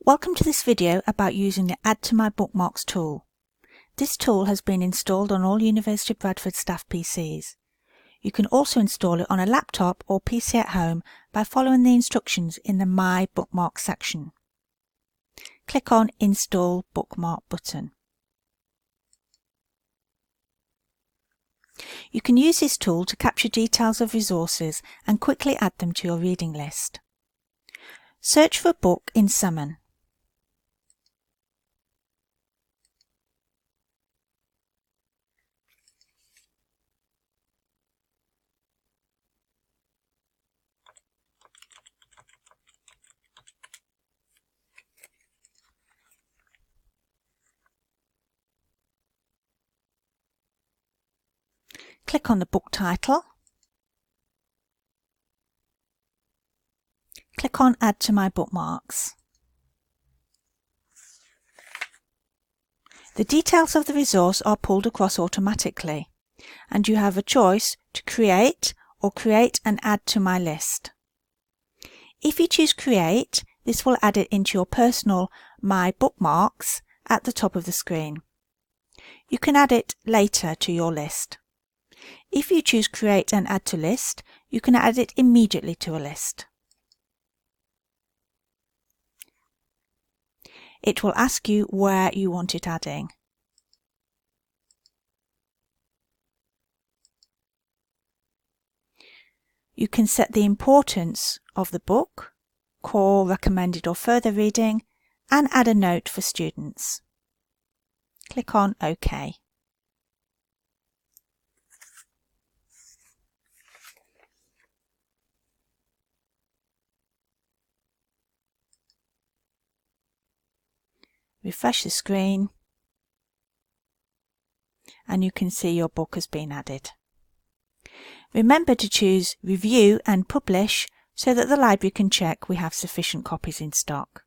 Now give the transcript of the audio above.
Welcome to this video about using the Add to My Bookmarks tool. This tool has been installed on all University of Bradford staff PCs. You can also install it on a laptop or PC at home by following the instructions in the My Bookmarks section. Click on Install Bookmark button. You can use this tool to capture details of resources and quickly add them to your reading list. Search for a book in Summon. Click on the book title. Click on Add to My Bookmarks. The details of the resource are pulled across automatically, and you have a choice to create and add to my list. If you choose Create, this will add it into your personal My Bookmarks at the top of the screen. You can add it later to your list. If you choose Create and Add to List, you can add it immediately to a list. It will ask you where you want it adding. You can set the importance of the book, core, recommended or further reading, and add a note for students. Click on OK. Refresh the screen and you can see your book has been added. Remember to choose Review and Publish so that the library can check we have sufficient copies in stock.